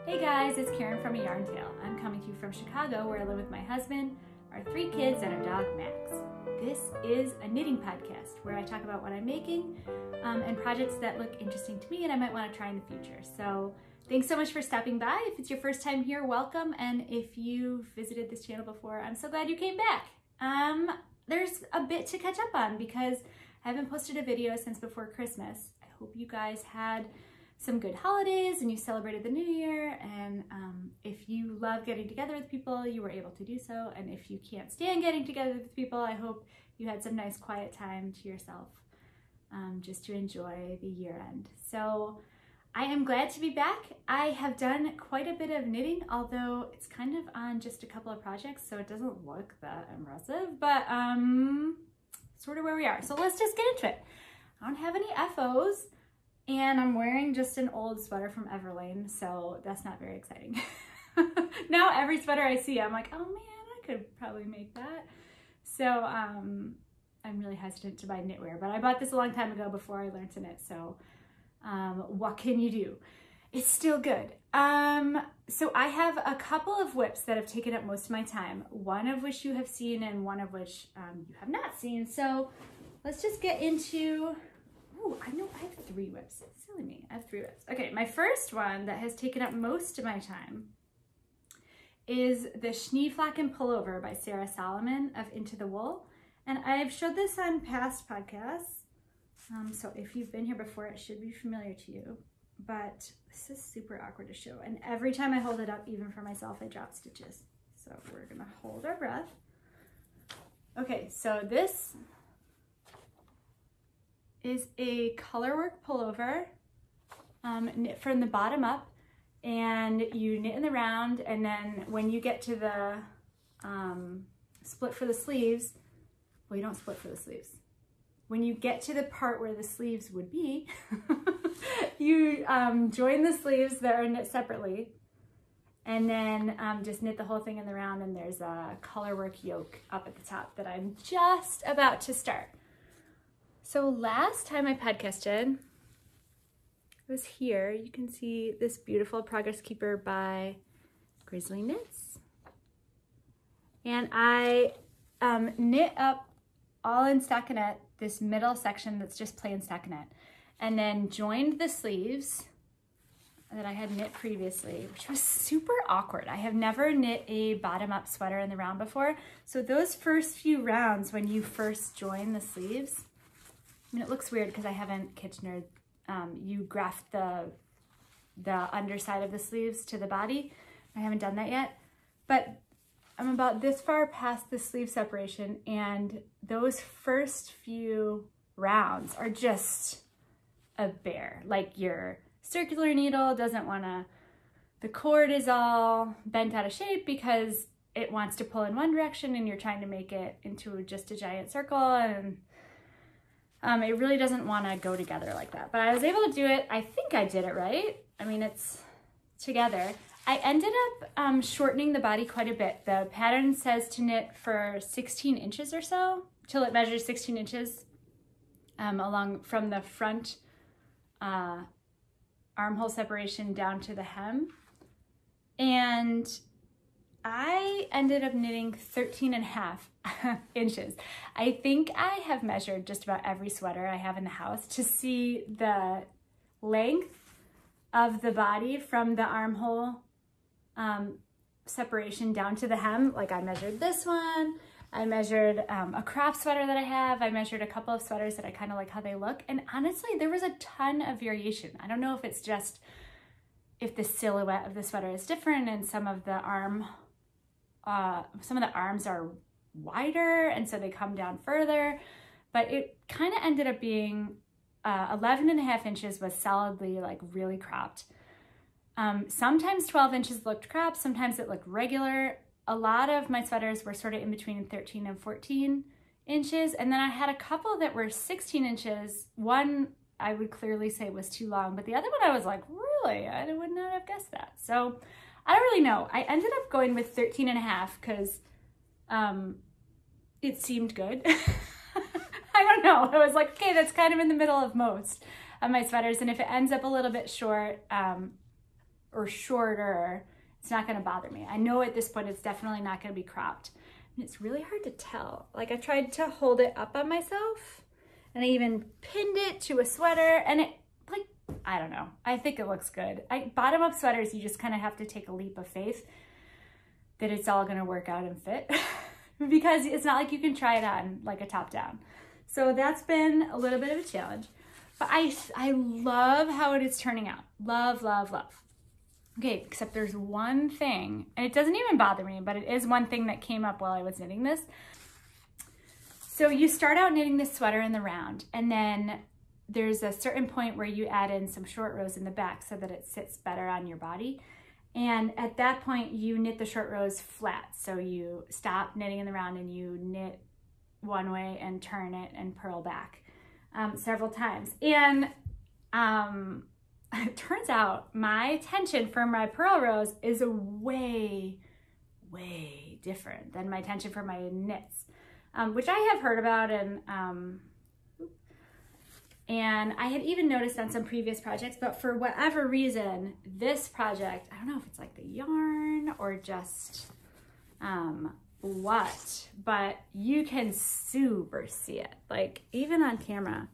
Hey guys, it's Karen from A Yarn Tale. I'm coming to you from Chicago, where I live with my husband, our 3 kids, and our dog Max. This is a knitting podcast where I talk about what I'm making and projects that look interesting to me and I might want to try in the future. So thanks so much for stopping by. If it's your first time here, welcome. And if you've visited this channel before, I'm so glad you came back. There's a bit to catch up on because I haven't posted a video since before Christmas. I hope you guys had some good holidays and you celebrated the new year, and if you love getting together with people, you were able to do so, and if you can't stand getting together with people, I hope you had some nice quiet time to yourself just to enjoy the year end. So I am glad to be back. I have done quite a bit of knitting, although it's kind of on just a couple of projects, so it doesn't look that impressive, but sort of where we are. So let's just get into it. I don't have any FOs. And I'm wearing just an old sweater from Lene, so that's not very exciting. Now every sweater I see, I'm like, oh man, I could probably make that. So I'm really hesitant to buy knitwear, but I bought this a long time ago before I learned to knit, so what can you do? It's still good. So I have a couple of whips that have taken up most of my time, one of which you have seen and one of which you have not seen. So let's just get into... Oh, I know I have 3 whips. Silly me, I have 3 whips. Okay, my first one that has taken up most of my time is the Schneeflocken Pullover by Sarah Solomon of Into the Wool. And I've showed this on past podcasts, so if you've been here before, it should be familiar to you. But this is super awkward to show. And every time I hold it up, even for myself, I drop stitches. So we're gonna hold our breath. Okay, so this is a colorwork pullover, knit from the bottom up, and you knit in the round, and then when you get to the split for the sleeves, well, you don't split for the sleeves. When you get to the part where the sleeves would be, you join the sleeves that are knit separately, and then just knit the whole thing in the round, and there's a colorwork yoke up at the top that I'm just about to start. So last time I podcasted was here. You can see this beautiful Progress Keeper by Grizzly Knits. And I knit up all in stockinette, this middle section that's just plain stockinette, and then joined the sleeves that I had knit previously, which was super awkward. I have never knit a bottom-up sweater in the round before. So those first few rounds, when you first join the sleeves, I mean, it looks weird because I haven't Kitchener. You graft the underside of the sleeves to the body. I haven't done that yet, but I'm about this far past the sleeve separation, and those first few rounds are just a bear. Like your circular needle doesn't want to, the cord is all bent out of shape because it wants to pull in one direction and you're trying to make it into just a giant circle, and it really doesn't want to go together like that, but I was able to do it. I think I did it right. I mean, it's together. I ended up shortening the body quite a bit. The pattern says to knit for 16 inches or so, till it measures 16 inches along from the front armhole separation down to the hem. And I ended up knitting 13.5 inches. I think I have measured just about every sweater I have in the house to see the length of the body from the armhole separation down to the hem. Like I measured this one, I measured a crop sweater that I have, I measured a couple of sweaters that I kind of like how they look, and honestly there was a ton of variation. I don't know if it's just if the silhouette of the sweater is different and some of the arms are wider and so they come down further, but it kind of ended up being 11.5 inches was solidly like really cropped. Sometimes 12 inches looked cropped, sometimes it looked regular. A lot of my sweaters were sort of in between 13 and 14 inches, and then I had a couple that were 16 inches. One I would clearly say was too long, but the other one I was like, really? I would not have guessed that. So I don't really know. I ended up going with 13.5 because it seemed good. I don't know. I was like, okay, that's kind of in the middle of most of my sweaters. And if it ends up a little bit short, or shorter, it's not gonna bother me. I know at this point it's definitely not gonna be cropped. And it's really hard to tell. Like I tried to hold it up on myself and I even pinned it to a sweater and it, like, I don't know. I think it looks good. Bottom up sweaters, you just kind of have to take a leap of faith that it's all gonna work out and fit because it's not like you can try it on like a top down. So that's been a little bit of a challenge, but I love how it is turning out. Love, love, love. Okay, except there's one thing, and it doesn't even bother me, but it is one thing that came up while I was knitting this. So you start out knitting this sweater in the round, and then there's a certain point where you add in some short rows in the back so that it sits better on your body. And at that point, you knit the short rows flat. So you stop knitting in the round and you knit one way and turn it and purl back several times. And it turns out my tension for my purl rows is way, way different than my tension for my knits, which I have heard about and I had even noticed on some previous projects, but for whatever reason, this project, I don't know if it's like the yarn or just what, but you can super see it. Like even on camera,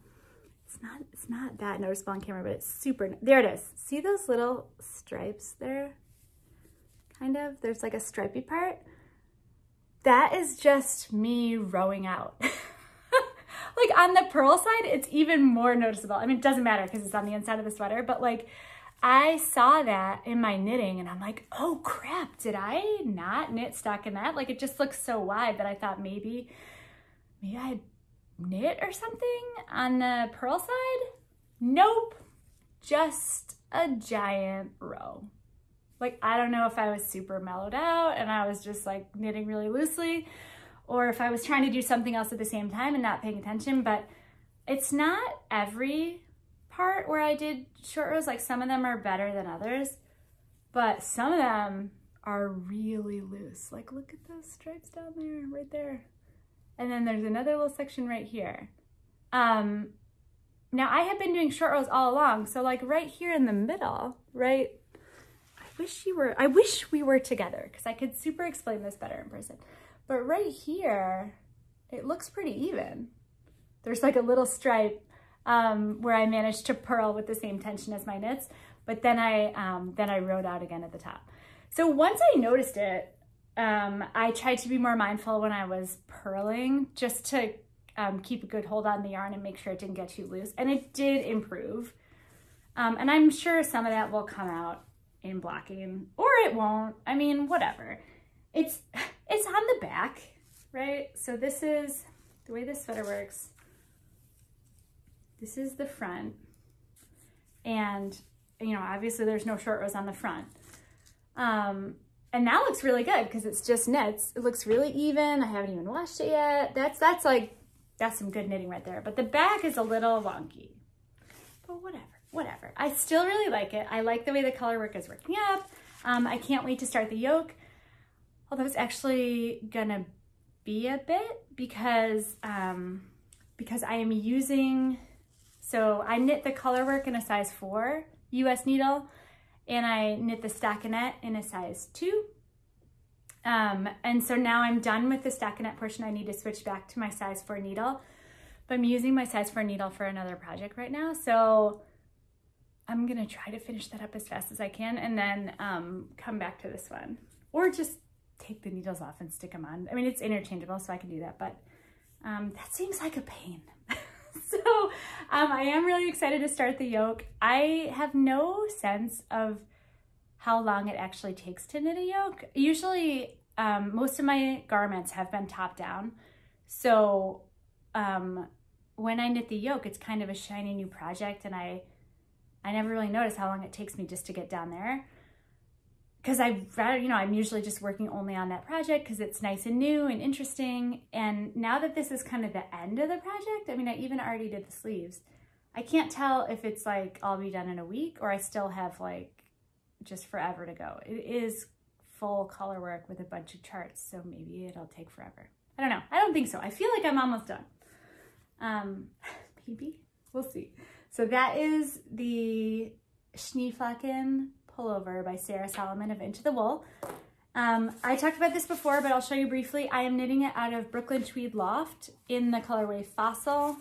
it's not that noticeable on camera, but it's super, there it is. See those little stripes there? Kind of, there's like a stripy part. That is just me rowing out. Like on the purl side, it's even more noticeable. I mean, it doesn't matter because it's on the inside of the sweater, but like I saw that in my knitting and I'm like, oh crap, did I not knit stockinette? Like it just looks so wide that I thought maybe I knit or something on the purl side. Nope, just a giant row. Like, I don't know if I was super mellowed out and I was just like knitting really loosely, or if I was trying to do something else at the same time and not paying attention, but it's not every part where I did short rows. Like some of them are better than others, but some of them are really loose. Like look at those stripes down there, right there. And then there's another little section right here. Now I have been doing short rows all along. So like right here in the middle, right? I wish we were together because I could super explain this better in person. But right here, it looks pretty even. There's like a little stripe where I managed to purl with the same tension as my knits, but then I rowed out again at the top. So once I noticed it, I tried to be more mindful when I was purling just to keep a good hold on the yarn and make sure it didn't get too loose. And it did improve. And I'm sure some of that will come out in blocking or it won't. I mean, whatever. It's on the back, right? So this is the way this sweater works. This is the front. And, you know, obviously there's no short rows on the front. And that looks really good because it's just knits. It looks really even. I haven't even washed it yet. That's some good knitting right there. But the back is a little wonky. But whatever. I still really like it. I like the way the color work is working up. I can't wait to start the yoke. Although it's actually gonna be a bit because I am using, so I knit the color work in a size 4 US needle and I knit the stockinette in a size 2. And so now I'm done with the stockinette portion. I need to switch back to my size 4 needle, but I'm using my size 4 needle for another project right now. So I'm gonna try to finish that up as fast as I can and then come back to this one or just take the needles off and stick them on. I mean, it's interchangeable, so I can do that, but that seems like a pain. So I am really excited to start the yoke. I have no sense of how long it actually takes to knit a yoke. Usually, most of my garments have been top down. So when I knit the yoke, it's kind of a shiny new project, and I never really notice how long it takes me just to get down there. Because I'm usually just working only on that project because it's nice and new and interesting. And now that this is kind of the end of the project, I mean, I even already did the sleeves. I can't tell if it's like I'll be done in a week or I still have like just forever to go. It is full color work with a bunch of charts, so maybe it'll take forever. I don't know. I don't think so. I feel like I'm almost done. Maybe. We'll see. So that is the Schneeflocken Pullover by Sarah Solomon of Into the Wool. I talked about this before, but I'll show you briefly. I am knitting it out of Brooklyn Tweed Loft in the colorway Fossil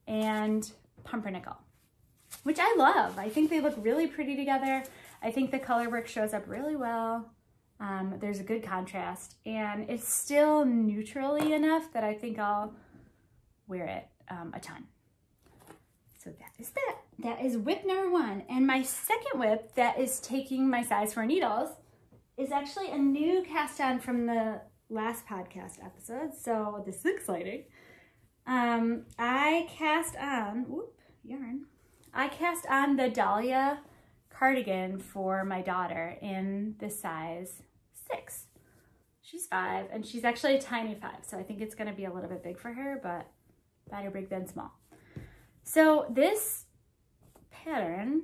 and Pumpernickel, which I love. I think they look really pretty together. I think the color work shows up really well. There's a good contrast, and it's still neutrally enough that I think I'll wear it a ton. So that is that. That is whip number 1. And my second whip that is taking my size 4 needles is actually a new cast on from the last podcast episode. So this is exciting. I cast on the Dahlia Cardigan for my daughter in the size 6. She's 5, and she's actually a tiny 5, so I think it's going to be a little bit big for her, but better big than small. So this pattern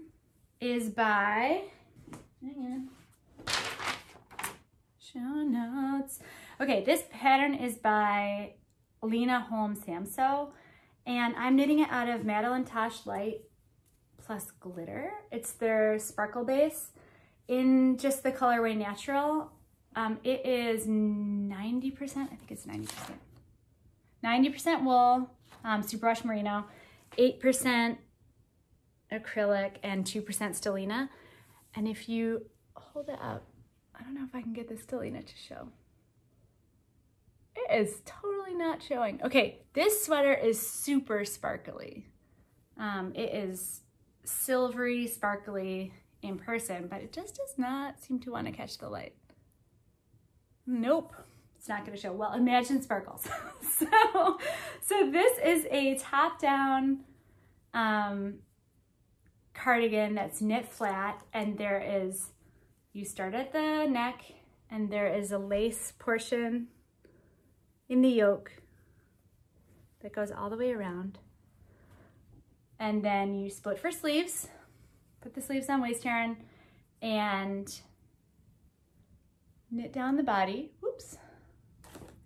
is by, hang on, show notes. Okay, this pattern is by Lene, Holme, Samsøe, and I'm knitting it out of Madeline Tosh Light plus glitter. It's their sparkle base in just the colorway Natural. It is 90%, I think it's 90%. 90% wool, superwash merino, 8% acrylic, and 2% stellina. And if you hold it up, I don't know if I can get the stellina to show. It is totally not showing. Okay, this sweater is super sparkly. It is silvery, sparkly in person, but it just does not seem to want to catch the light. Nope, it's not going to show. Well, imagine sparkles. so this is a top-down cardigan that's knit flat, and there is, you start at the neck, and there is a lace portion in the yoke that goes all the way around. And then you split for sleeves, put the sleeves on waist yarn, and knit down the body. Whoops,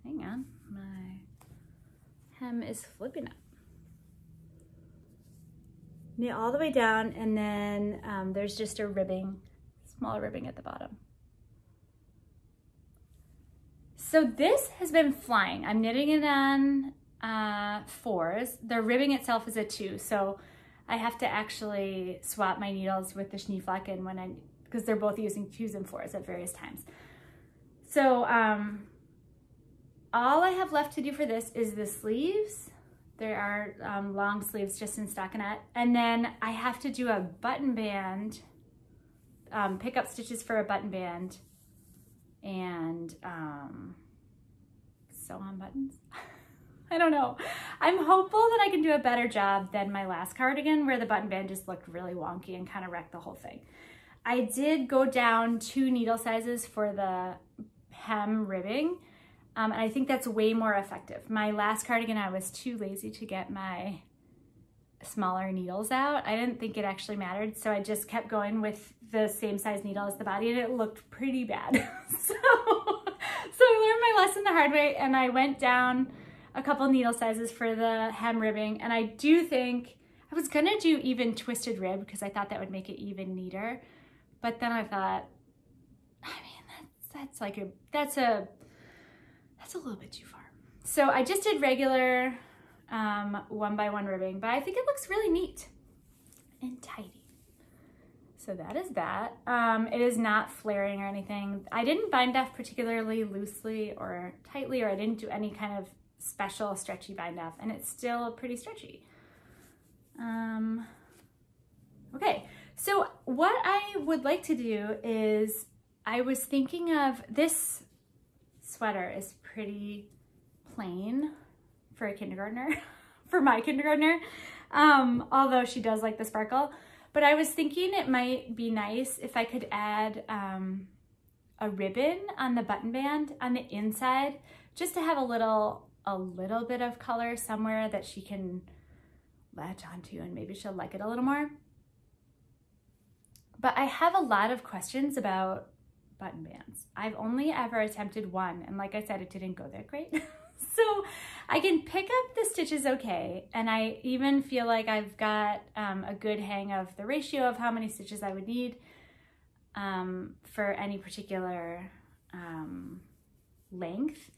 hang on, my hem is flipping up. Knit all the way down, and then there's just a ribbing, small ribbing at the bottom. So this has been flying. I'm knitting it on 4s. The ribbing itself is a 2, so I have to actually swap my needles with the Schneeflocken because they're both using 2s and 4s at various times. So all I have left to do for this is the sleeves. There are long sleeves just in stockinette, and then I have to do a button band, pick up stitches for a button band, and sew on buttons. I don't know. I'm hopeful that I can do a better job than my last cardigan where the button band just looked really wonky and kind of wrecked the whole thing. I did go down 2 needle sizes for the hem ribbing, and I think that's way more effective. My last cardigan, I was too lazy to get my smaller needles out. I didn't think it actually mattered, so I just kept going with the same size needle as the body, and it looked pretty bad. So I learned my lesson the hard way, and I went down a couple needle sizes for the hem ribbing, and I do think I was gonna do even twisted rib because I thought that would make it even neater, but then I thought, I mean, that's a little bit too far. So I just did regular 1x1 ribbing, but I think it looks really neat and tidy. So that is that. It is not flaring or anything. I didn't bind off particularly loosely or tightly, or I didn't do any kind of special stretchy bind off, and it's still pretty stretchy. Okay, so what I would like to do is, I was thinking of, this sweater is pretty plain for a kindergartner, for my kindergartner, although she does like the sparkle. But I was thinking it might be nice if I could add a ribbon on the button band on the inside, just to have a little bit of color somewhere that she can latch onto, and maybe she'll like it a little more. But I have a lot of questions about button bands. I've only ever attempted one, and like I said, it didn't go that great. So I can pick up the stitches okay, and I even feel like I've got a good hang of the ratio of how many stitches I would need for any particular length,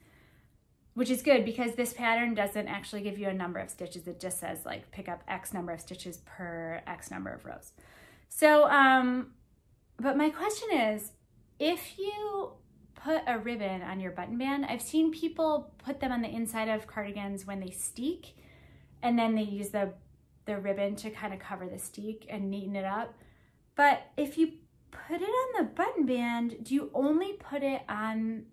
which is good because this pattern doesn't actually give you a number of stitches. It just says like pick up X number of stitches per X number of rows. So, but my question is, if you put a ribbon on your button band, I've seen people put them on the inside of cardigans when they steek, and then they use the ribbon to kind of cover the steek and neaten it up. But if you put it on the button band, do you only put it on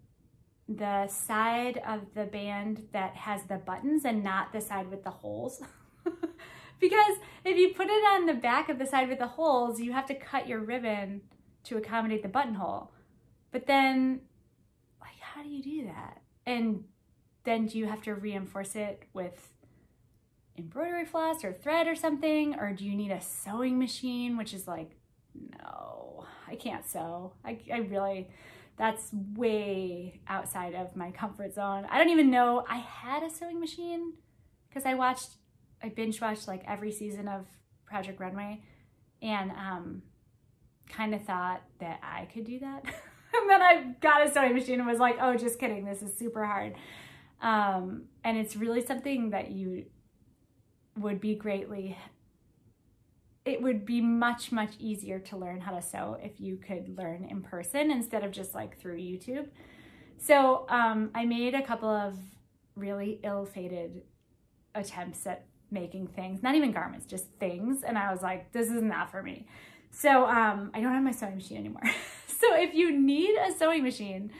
the side of the band that has the buttons and not the side with the holes? Because if you put it on the back of the side with the holes, you have to cut your ribbon to accommodate the buttonhole. But then, like, how do you do that? And then do you have to reinforce it with embroidery floss or thread or something? Or do you need a sewing machine, which is like, no, I can't sew. I really, that's way outside of my comfort zone. I don't even know I had a sewing machine because I binge watched like every season of Project Runway, and kind of thought that I could do that. And then I got a sewing machine and was like, oh, just kidding, this is super hard. And it's really something that you would be it would be much, much easier to learn how to sew if you could learn in person instead of just like through YouTube. So I made a couple of really ill-fated attempts at making things, not even garments, just things. And I was like, this is not for me. So I don't have my sewing machine anymore. So if you need a sewing machine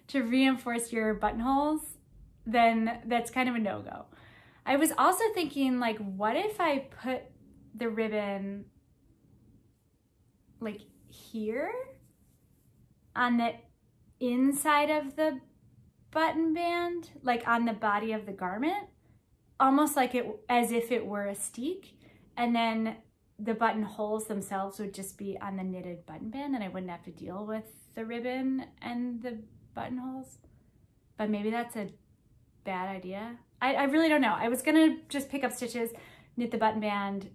to reinforce your buttonholes, then that's kind of a no-go. I was also thinking, like, what if I put the ribbon like here on the inside of the button band, like on the body of the garment, almost like it, as if it were a steek, and then the buttonholes themselves would just be on the knitted button band and I wouldn't have to deal with the ribbon and the buttonholes. But maybe that's a bad idea. I really don't know. I was gonna just pick up stitches, knit the button band,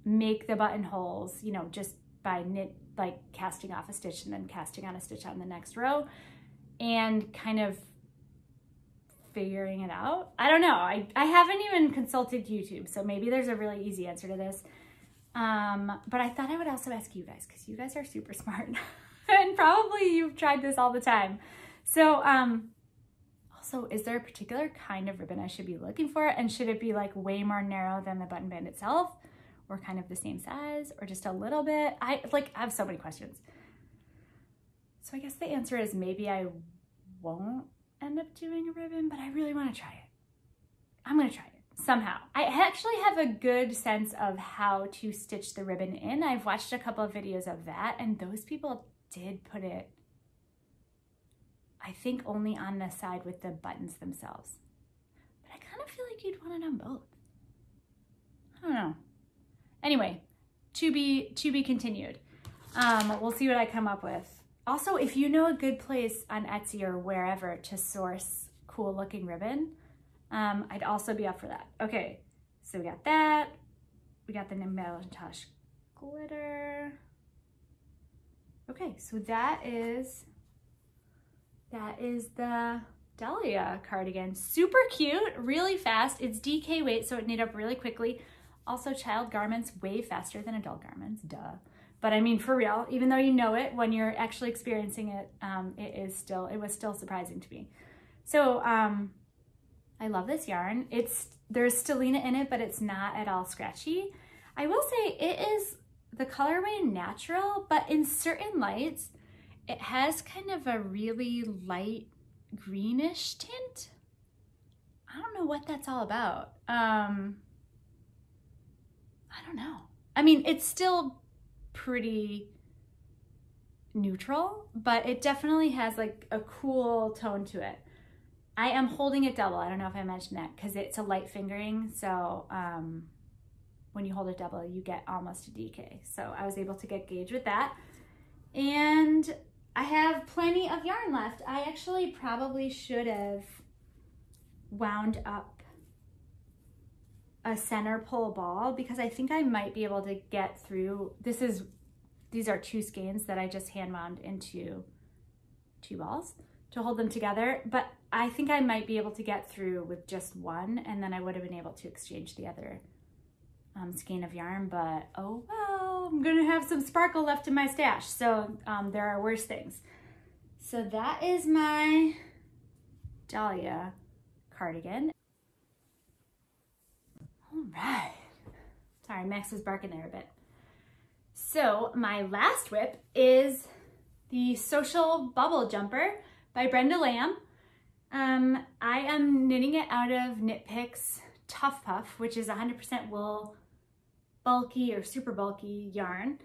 make the buttonholes, you know, just by casting off a stitch and then casting on a stitch on the next row and kind of figuring it out. I don't know. I haven't even consulted YouTube, so maybe there's a really easy answer to this. But I thought I would also ask you guys, because you guys are super smart and probably you've tried this all the time. So also, is there a particular kind of ribbon I should be looking for? And should it be like way more narrow than the button band itself, or kind of the same size, or just a little bit? I have so many questions. So I guess the answer is maybe I won't end up doing a ribbon, but I really want to try it. I'm going to try it somehow. I actually have a good sense of how to stitch the ribbon in. I've watched a couple of videos of that, and those people did put it, I think, only on the side with the buttons themselves. But I kind of feel like you'd want it on both. I don't know. Anyway, to be continued. We'll see what I come up with. Also, if you know a good place on Etsy or wherever to source cool looking ribbon, I'd also be up for that. Okay, so we got that. We got the Macintosh glitter. Okay, so that is the Dahlia cardigan. Super cute, really fast. It's DK weight, so it knit up really quickly. Also, child garments way faster than adult garments, duh. But I mean, for real, even though you know it, when you're actually experiencing it, it was still surprising to me. So I love this yarn. There's stellina in it, but it's not at all scratchy. I will say it is the colorway natural, but in certain lights, it has kind of a really light greenish tint. I don't know what that's all about. I don't know. I mean, it's still pretty neutral, but it definitely has like a cool tone to it. I am holding it double. I don't know if I mentioned that because it's a light fingering. So when you hold it double, you get almost a DK. So I was able to get gauge with that. And I have plenty of yarn left. I actually probably should have wound up a center pull ball because I think I might be able to get through. These are 2 skeins that I just hand wound into 2 balls to hold them together, but I think I might be able to get through with just one, and then I would have been able to exchange the other skein of yarn, but oh well, I'm gonna have some sparkle left in my stash, so there are worse things. So that is my Dahlia cardigan. All right. Sorry, Max was barking there a bit. So my last whip is the Social Bubble Jumper by Brenda Lamb. I am knitting it out of Knit Picks Tough Puff, which is 100% wool, bulky or super bulky yarn.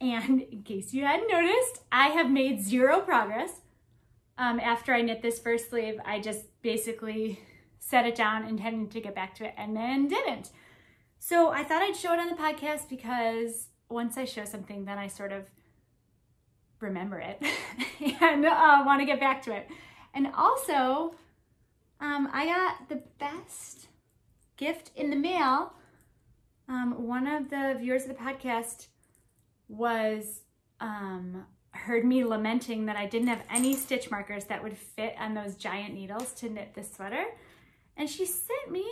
And in case you hadn't noticed, I have made 0 progress. After I knit this first sleeve, I just basically set it down intending to get back to it and then didn't. So I thought I'd show it on the podcast because once I show something, then I sort of remember it and want to get back to it. And also, I got the best gift in the mail. One of the viewers of the podcast heard me lamenting that I didn't have any stitch markers that would fit on those giant needles to knit this sweater. And she sent me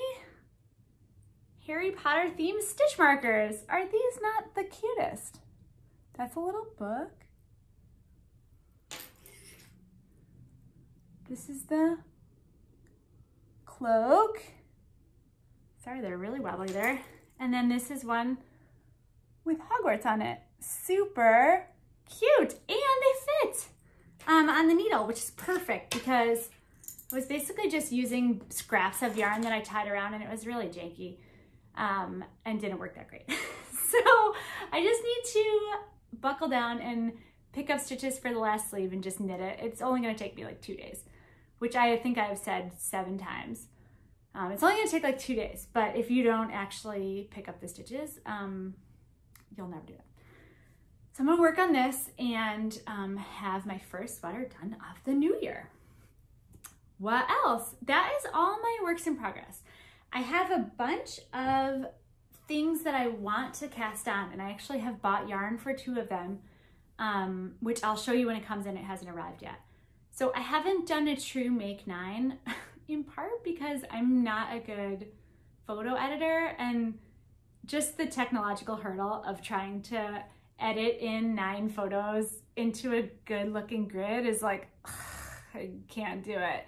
Harry Potter themed stitch markers. Are these not the cutest? That's a little book. This is the cloak. Sorry, they're really wobbly there. And then this is one with Hogwarts on it. Super cute, and they fit on the needle, which is perfect because I was basically just using scraps of yarn that I tied around, and it was really janky and didn't work that great. So I just need to buckle down and pick up stitches for the last sleeve and just knit it. It's only going to take me like 2 days, which I think I've said 7 times. It's only going to take like 2 days, but if you don't actually pick up the stitches, you'll never do it. So I'm gonna work on this and have my first sweater done of the new year. What else? That is all my works in progress. I have a bunch of things that I want to cast on, and I actually have bought yarn for 2 of them, which I'll show you when it comes in. It hasn't arrived yet. So I haven't done a true make 9, in part because I'm not a good photo editor, and just the technological hurdle of trying to edit in 9 photos into a good looking grid is like, ugh, I can't do it.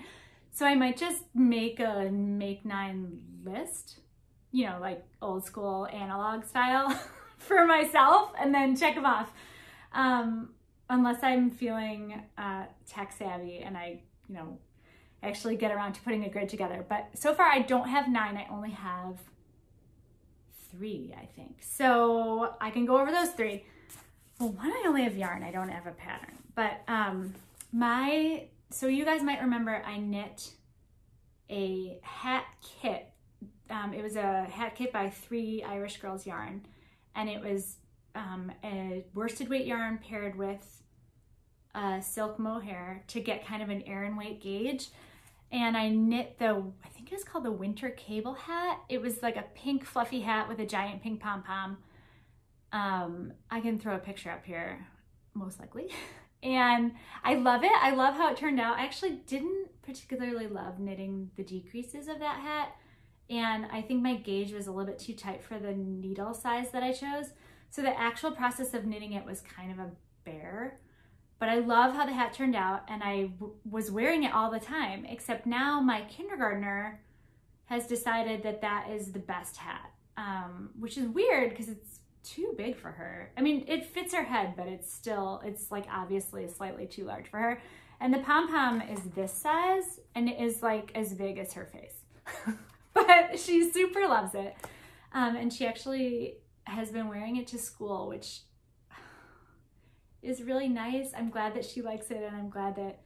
So I might just make a make 9 list, you know, like old school analog style for myself, and then check them off. Unless I'm feeling tech savvy and I, you know, actually get around to putting a grid together. But so far I don't have 9, I only have 3, I think. So I can go over those 3. Well, one, I only have yarn, I don't have a pattern. But so you guys might remember I knit a hat kit. It was a hat kit by 3 Irish Girls Yarn, and it was a worsted weight yarn paired with silk mohair to get kind of an Aran weight gauge. And I knit I think it was called the Winter Cable Hat. It was like a pink fluffy hat with a giant pink pom-pom. I can throw a picture up here, most likely. And I love it. I love how it turned out. I actually didn't particularly love knitting the decreases of that hat. And I think my gauge was a little bit too tight for the needle size that I chose. So the actual process of knitting it was kind of a bear. But I love how the hat turned out, and I was wearing it all the time, except now my kindergartner has decided that that is the best hat, which is weird because it's too big for her. I mean, it fits her head, but it's like obviously slightly too large for her. And the pom-pom is this size, and it is like as big as her face. But she super loves it. And she actually has been wearing it to school, which is really nice. I'm glad that she likes it, and I'm glad that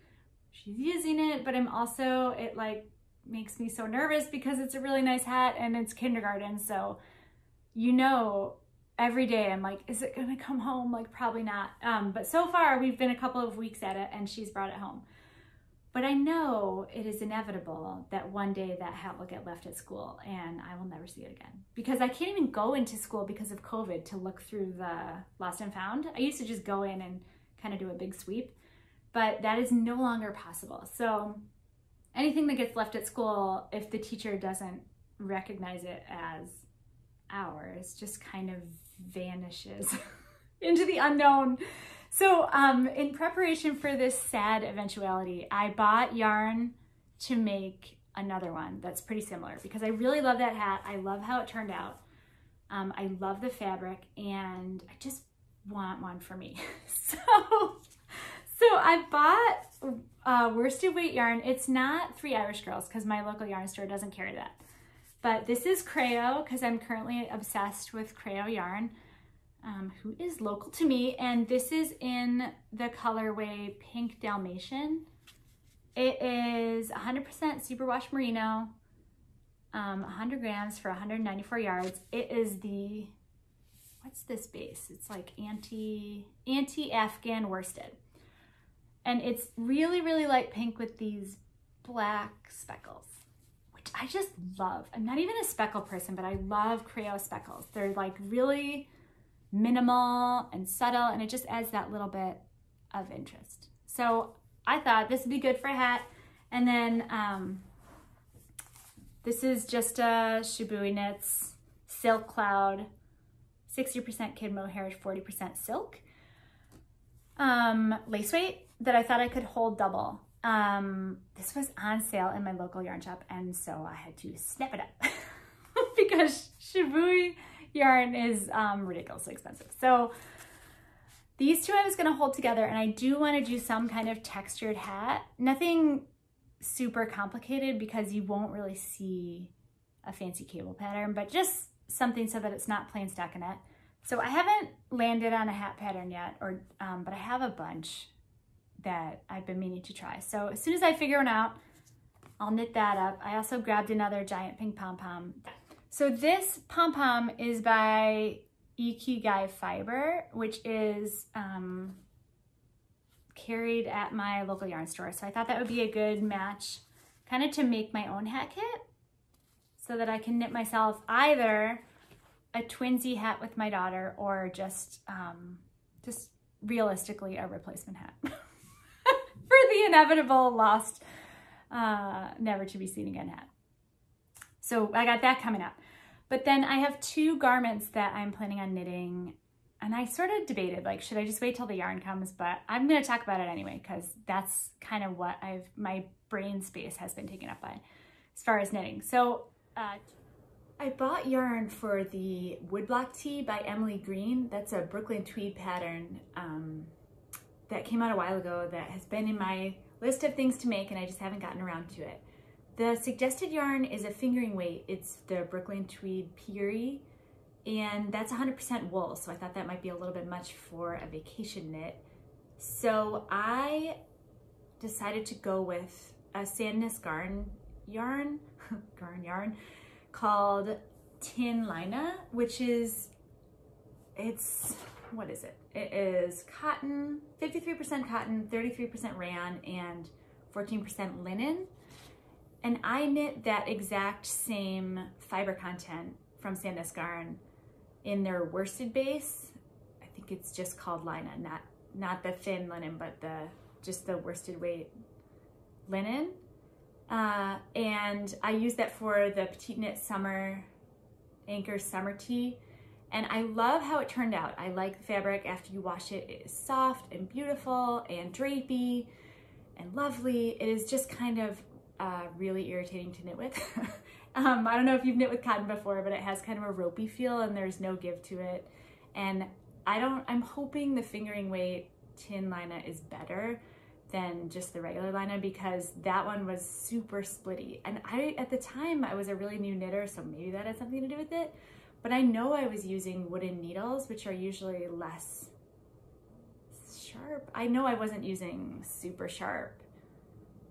she's using it, but I'm also, it like makes me so nervous because it's a really nice hat and it's kindergarten. So, you know, every day I'm like, is it gonna come home? Like, probably not. But so far we've been a couple of weeks at it and she's brought it home. But I know it is inevitable that one day that hat will get left at school and I will never see it again. Because I can't even go into school because of COVID to look through the lost and found. I used to just go in and kind of do a big sweep, but that is no longer possible. So anything that gets left at school, if the teacher doesn't recognize it as ours, just kind of vanishes into the unknown. So in preparation for this sad eventuality, I bought yarn to make another one that's pretty similar because I really love that hat. I love how it turned out. I love the fabric and I just want one for me. So I bought worsted weight yarn. It's not Three Irish Girls because my local yarn store doesn't carry that. But this is Creo because I'm currently obsessed with Creo yarn. Who is local to me, and this is in the colorway Pink Dalmatian. It is 100% superwash merino, 100 grams for 194 yards. It is the, what's this base? It's like anti-Afghan worsted. And it's really, really light pink with these black speckles, which I just love. I'm not even a speckle person, but I love Creo speckles. They're like really minimal and subtle, and it just adds that little bit of interest. So I thought this would be good for a hat. And then this is just a Shibui Knits Silk Cloud, 60% kid mohair, 40% silk. Lace weight that I thought I could hold double. This was on sale in my local yarn shop, and so I had to snap it up because Shibui yarn is ridiculously expensive. So these two I was gonna hold together, and I do wanna do some kind of textured hat. Nothing super complicated because you won't really see a fancy cable pattern, but just something so that it's not plain stockinette. So I haven't landed on a hat pattern yet, or but I have a bunch that I've been meaning to try. So as soon as I figure one out, I'll knit that up. I also grabbed another giant pink pom-pom. So this pom-pom is by a.k.a. Fiber, which is carried at my local yarn store. So I thought that would be a good match kind of to make my own hat kit so that I can knit myself either a twinsy hat with my daughter or just realistically a replacement hat for the inevitable lost, never to be seen again hat. So I got that coming up. But then I have two garments that I'm planning on knitting, and I sort of debated, like, should I just wait till the yarn comes? But I'm gonna talk about it anyway, because that's kind of what my brain space has been taken up by as far as knitting. So I bought yarn for the Woodblock tee by Greene. That's a Brooklyn tweed pattern that came out a while ago that has been in my list of things to make, and I just haven't gotten around to it. The suggested yarn is a fingering weight. It's the Brooklyn Tweed Puri, and that's 100% wool, so I thought that might be a little bit much for a vacation knit. So I decided to go with a sandness garn yarn, called Tin Lina, which is, what is it? It is cotton, 53% cotton, 33% rayon, and 14% linen. And I knit that exact same fiber content from Sandness Garn in their worsted base. I think it's just called Lina, not the thin linen, but just the worsted weight linen. And I use that for the Petite Knit Summer Anchor Summer Tee. And I love how it turned out. I like the fabric after you wash it. It is soft and beautiful and drapey and lovely. It is just kind of really irritating to knit with. I don't know if you've knit with cotton before, but it has kind of a ropey feel and there's no give to it. And I'm hoping the fingering weight Tin Lina is better than just the regular Lina, because that one was super splitty. And at the time, I was a really new knitter, so maybe that had something to do with it. But I know I was using wooden needles, which are usually less sharp. I know I wasn't using super sharp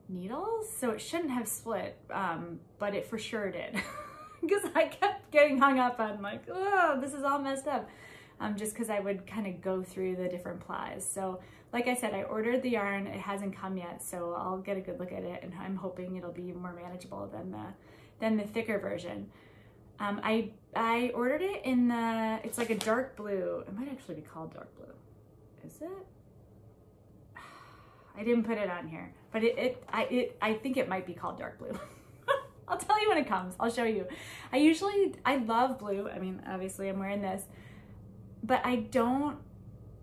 needles, so it shouldn't have split, but it for sure did. Because I kept getting hung up on like, oh, this is all messed up. just because I would kind of go through the different plies. So like I said, I ordered the yarn. It hasn't come yet, so I'll get a good look at it, and I'm hoping it'll be more manageable than the thicker version. I ordered it in it's like a dark blue. It might actually be called dark blue. Is it? I didn't put it on here, but I think it might be called dark blue. I'll tell you when it comes. I'll show you. I love blue. I mean, obviously I'm wearing this, but I don't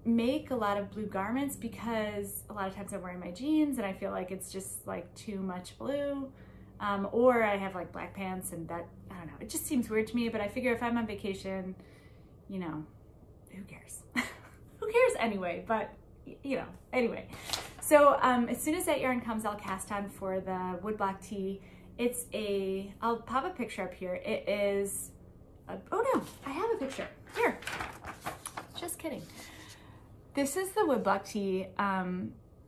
make a lot of blue garments because a lot of times I'm wearing my jeans and I feel like it's just like too much blue. Or I have like black pants, and that, I don't know, it just seems weird to me, but I figure if I'm on vacation, you know, who cares? Who cares anyway, but you know, anyway. So as soon as that yarn comes, I'll cast on for the Woodblock tee. It's I'll pop a picture up here. It is, oh no, I have a picture. Here, just kidding. This is the Woodblock tee.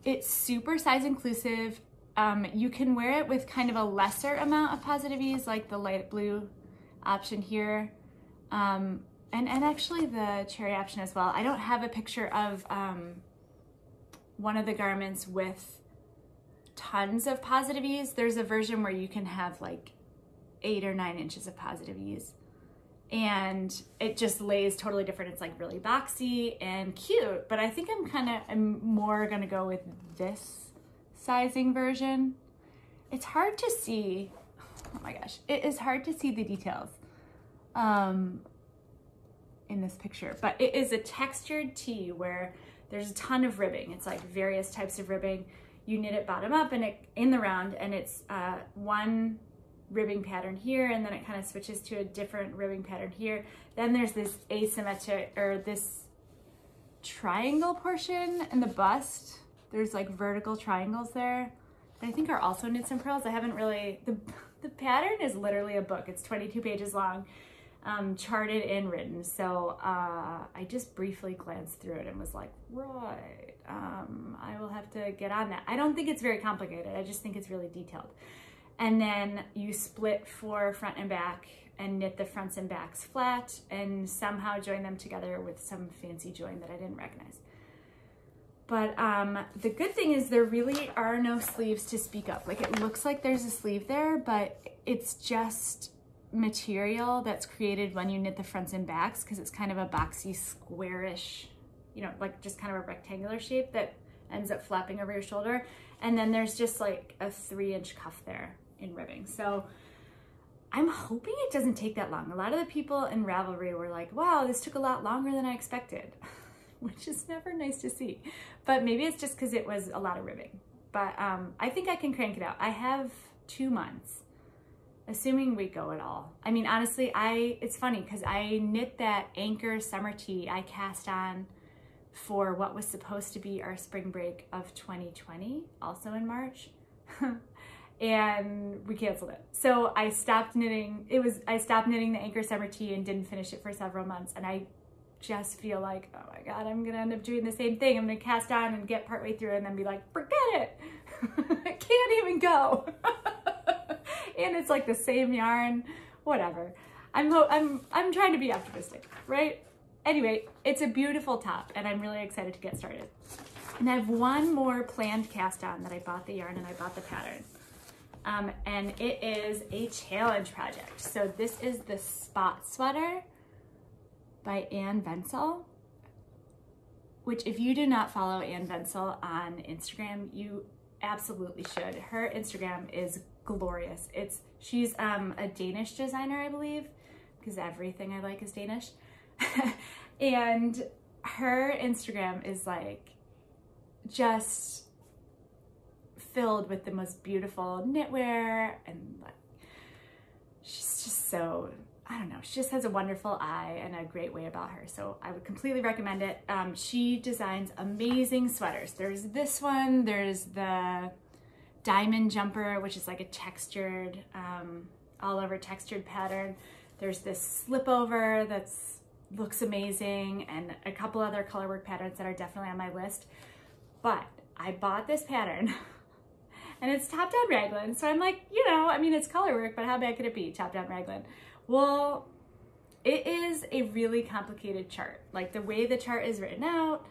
It's super size inclusive. You can wear it with kind of a lesser amount of positive ease, like the light blue option here. And actually the cherry option as well. I don't have a picture of one of the garments with tons of positive ease. There's a version where you can have like 8 or 9 inches of positive ease, and it just lays totally different. It's like really boxy and cute, but I think I'm more gonna go with this sizing version. It's hard to see, oh my gosh, it is hard to see the details in this picture, but it is a textured tee where there's a ton of ribbing. It's like various types of ribbing. You knit it bottom up and in the round, and it's one ribbing pattern here, and then it kind of switches to a different ribbing pattern here. Then there's this asymmetric, or this triangle portion in the bust. There's like vertical triangles there that I think are also knits and purls. I haven't really, the pattern is literally a book. It's 22 pages long, charted and written. So I just briefly glanced through it and was like, right, I will have to get on that. I don't think it's very complicated. I just think it's really detailed. And then you split for front and back and knit the fronts and backs flat and somehow join them together with some fancy join that I didn't recognize. But the good thing is there really are no sleeves to speak of. Like, it looks like there's a sleeve there, but it's just material that's created when you knit the fronts and backs, because it's kind of a boxy, squarish, you know, like just kind of a rectangular shape that ends up flapping over your shoulder. And then there's just like a 3-inch cuff there in ribbing. So I'm hoping it doesn't take that long. A lot of the people in Ravelry were like, wow, this took a lot longer than I expected, which is never nice to see. But maybe it's just because it was a lot of ribbing. But I think I can crank it out. I have 2 months, assuming we go at all. I mean, honestly, it's funny because I knit that Anchor summer tee I cast on for what was supposed to be our spring break of 2020, also in March. And we canceled it. So I stopped knitting. I stopped knitting the Anchor summer tee and didn't finish it for several months. And I just feel like, oh my God, I'm gonna end up doing the same thing. I'm gonna cast on and get partway through and then be like, forget it. I can't even go. And it's like the same yarn, whatever. I'm trying to be optimistic, right? Anyway, it's a beautiful top and I'm really excited to get started. And I have one more planned cast on that I bought the yarn and I bought the pattern. And it is a challenge project. So this is the Spot Sweater by Ventzel, which if you do not follow Ventzel on Instagram, you absolutely should. Her Instagram is glorious. She's a Danish designer, I believe, because everything I like is Danish. And her Instagram is like just filled with the most beautiful knitwear, and like she's just so, I don't know, she just has a wonderful eye and a great way about her. So I would completely recommend it. She designs amazing sweaters. There's this one, there's the diamond jumper, which is like a textured, all over textured pattern. There's this slip over that's looks amazing, and a couple other colorwork patterns that are definitely on my list. But I bought this pattern and it's top-down raglan. So I'm like, you know, I mean, it's colorwork, but how bad could it be? Top-down raglan. Well, It is a really complicated chart. Like the way the chart is written out,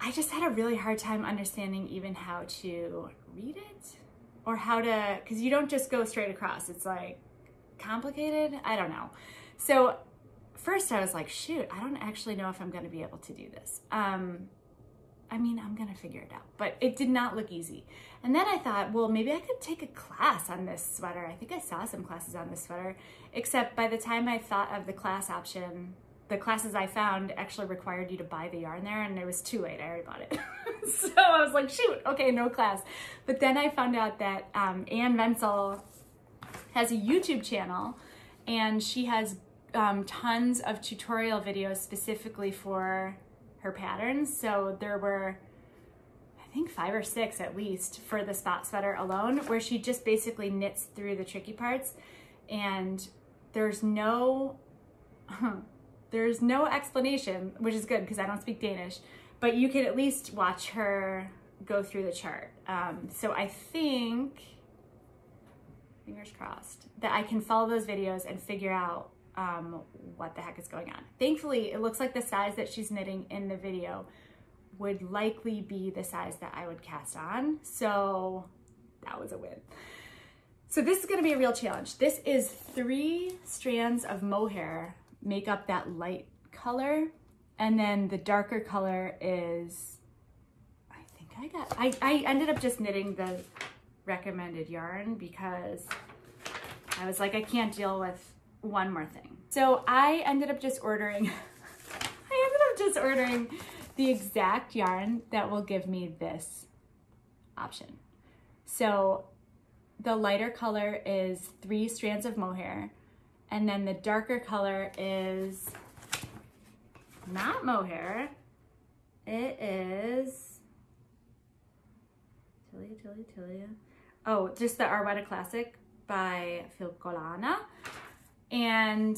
I just had a really hard time understanding even how to read it or how to, because you don't just go straight across. It's like complicated. I don't know. So first I was like, shoot, I don't actually know if I'm going to be able to do this. I mean, I'm going to figure it out, but it did not look easy. And then I thought, well, maybe I could take a class on this sweater. I think I saw some classes on this sweater, except by the time I thought of the class option, the classes I found actually required you to buy the yarn there, and it was too late. I already bought it. So I was like, shoot, okay, no class. But then I found out that Ventzel has a YouTube channel, and she has tons of tutorial videos specifically for her patterns. So there were, I think 5 or 6 at least for the spot sweater alone, where she just basically knits through the tricky parts, and there's no explanation, which is good because I don't speak Danish, but you can at least watch her go through the chart. So I think, fingers crossed, that I can follow those videos and figure out what the heck is going on. Thankfully, it looks like the size that she's knitting in the video would likely be the size that I would cast on. So that was a win. So this is gonna be a real challenge. This is 3 strands of mohair make up that light color. And then the darker color is, I ended up just knitting the recommended yarn because I was like, I can't deal with one more thing. So I ended up just ordering, the exact yarn that will give me this option. So the lighter color is 3 strands of mohair, and then the darker color is not mohair. It is Tilia. Oh, just the Arwetta Classic by Filcolana. And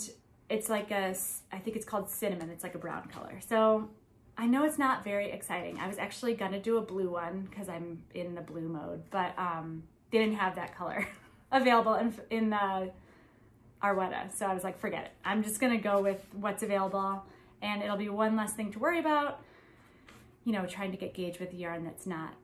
it's like I think it's called cinnamon. It's like a brown color. So I know it's not very exciting. I was actually gonna do a blue one because I'm in the blue mode, but they didn't have that color available in the Arwetta. So I was like, forget it. I'm just gonna go with what's available, and it'll be one less thing to worry about, you know, trying to get gauge with the yarn that's not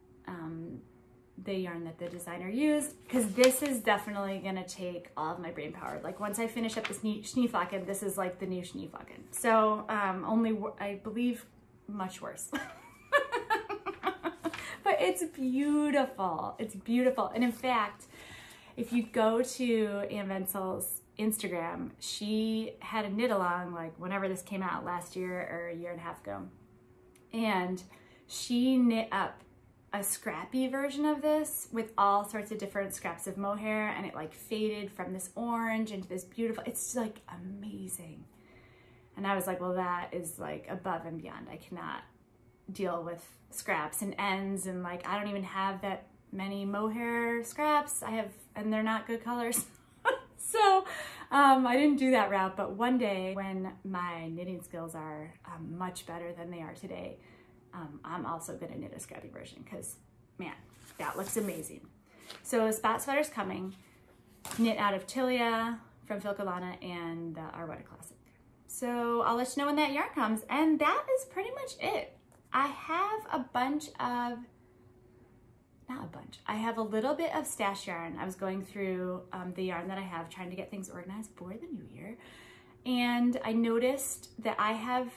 the yarn that the designer used, because this is definitely gonna take all of my brain power. Like once I finish up this Schneeflocken, this is like the new Schneeflocken. So only, I believe, much worse. But it's beautiful. It's beautiful. And in fact, if you go to Ann Ventzel's Instagram, she had a knit along like whenever this came out last year or a year and a half ago. And she knit up a scrappy version of this with all sorts of different scraps of mohair, and it like faded from this orange into this beautiful, it's like amazing. And I was like, well, that is like above and beyond. I cannot deal with scraps and ends, and like I don't even have that many mohair scraps. And they're not good colors. So I didn't do that route, but one day when my knitting skills are much better than they are today, I'm also gonna knit a scrappy version because, man, that looks amazing. So spot sweater's coming, knit out of Tilia from Filcolana and the Arwetta Classic. So I'll let you know when that yarn comes, and that is pretty much it. I have I have a little bit of stash yarn. I was going through the yarn that I have, trying to get things organized for the new year. And I noticed that I have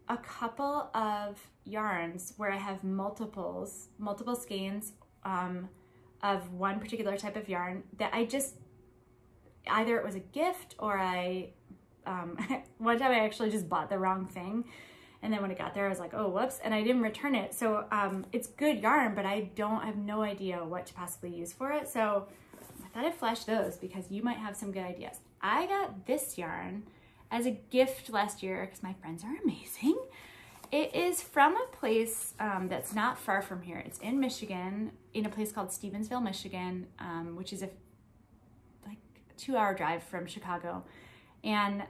a couple of yarns where I have multiple skeins of one particular type of yarn that I just, either it was a gift or one time I actually just bought the wrong thing. And then when it got there, I was like, oh, whoops, and I didn't return it. So it's good yarn, but I have no idea what to possibly use for it. So I thought I'd flash those because you might have some good ideas. I got this yarn as a gift last year because my friends are amazing. It is from a place that's not far from here. It's in Michigan, in a place called Stevensville, Michigan, which is like a 2-hour drive from Chicago. And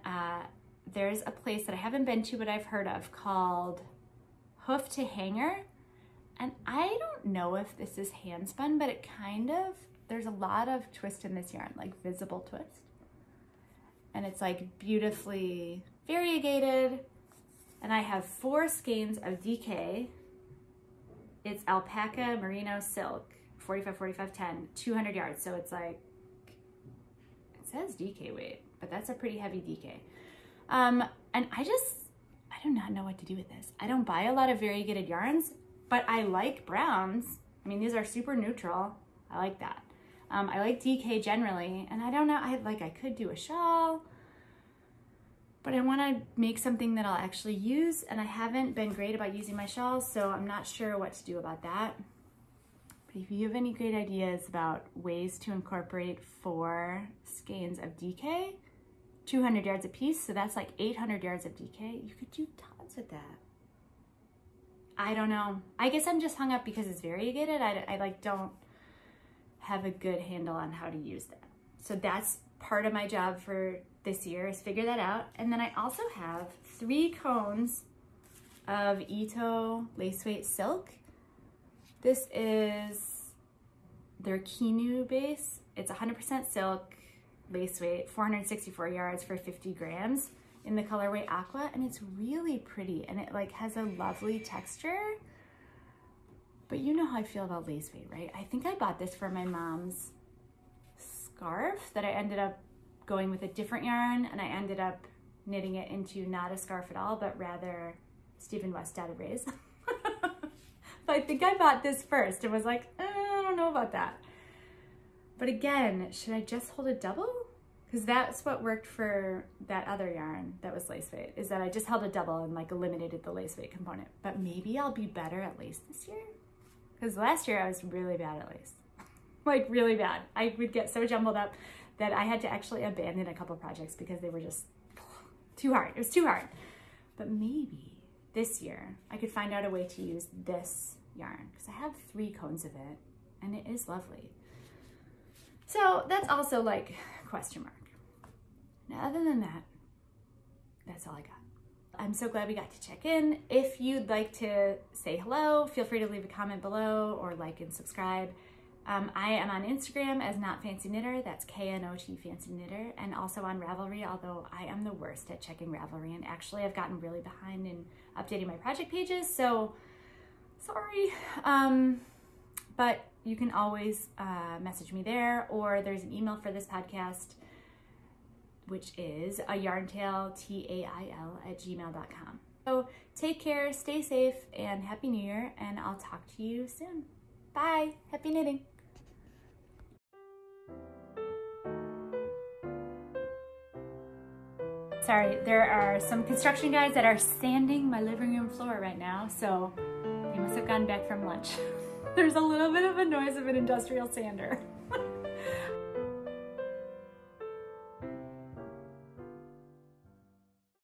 there's a place that I haven't been to, but I've heard of, called Hoof to Hanger. And I don't know if this is hand spun, but it kind of, there's a lot of twist in this yarn, like visible twist. and it's like beautifully variegated. And I have 4 skeins of DK. It's alpaca merino silk, 45, 45, 10, 200 yards. So it's like, it says DK weight, but that's a pretty heavy DK. And I do not know what to do with this. I don't buy a lot of variegated yarns, but I like browns. I mean, these are super neutral. I like that. I like DK generally, and I don't know, I could do a shawl, but I want to make something that I'll actually use, and I haven't been great about using my shawls, so I'm not sure what to do about that. But if you have any great ideas about ways to incorporate 4 skeins of DK, 200 yards a piece, so that's like 800 yards of DK, you could do tons of that. I don't know. I guess I'm just hung up because it's variegated. I like don't have a good handle on how to use that. So that's part of my job for this year, is figure that out. And then I also have 3 cones of Ito lace weight silk. This is their Kinu base. It's 100% silk, lace weight, 464 yards for 50 grams in the colorway Aqua, and it's really pretty, and it like has a lovely texture. But you know how I feel about lace weight, right? I think I bought this for my mom's scarf that I ended up going with a different yarn, and I ended up knitting it into not a scarf at all, but rather Stephen West Dotted Rays. But I think I bought this first and was like, I don't know about that. But again, should I just hold a double? Because that's what worked for that other yarn that was lace weight, is that I just held a double and like eliminated the lace weight component. But maybe I'll be better at lace this year? Because last year I was really bad at lace. Like really bad. I would get so jumbled up that I had to actually abandon a couple projects because they were just too hard. It was too hard. But maybe this year I could find out a way to use this yarn, because I have 3 cones of it and it is lovely. So that's also like question mark. Now, other than that, that's all I got. I'm so glad we got to check in. If you'd like to say hello, feel free to leave a comment below or like and subscribe. I am on Instagram as knotfancyknitter, that's K-N-O-T fancy knitter, and also on Ravelry, although I am the worst at checking Ravelry, and actually I've gotten really behind in updating my project pages, so sorry. But you can always message me there, or there's an email for this podcast, which is a yarntail@gmail.com. So take care, stay safe, and Happy New Year, and I'll talk to you soon. Bye, happy knitting. Sorry, there are some construction guys that are sanding my living room floor right now, so they must have gone back from lunch. There's a little bit of a noise of an industrial sander.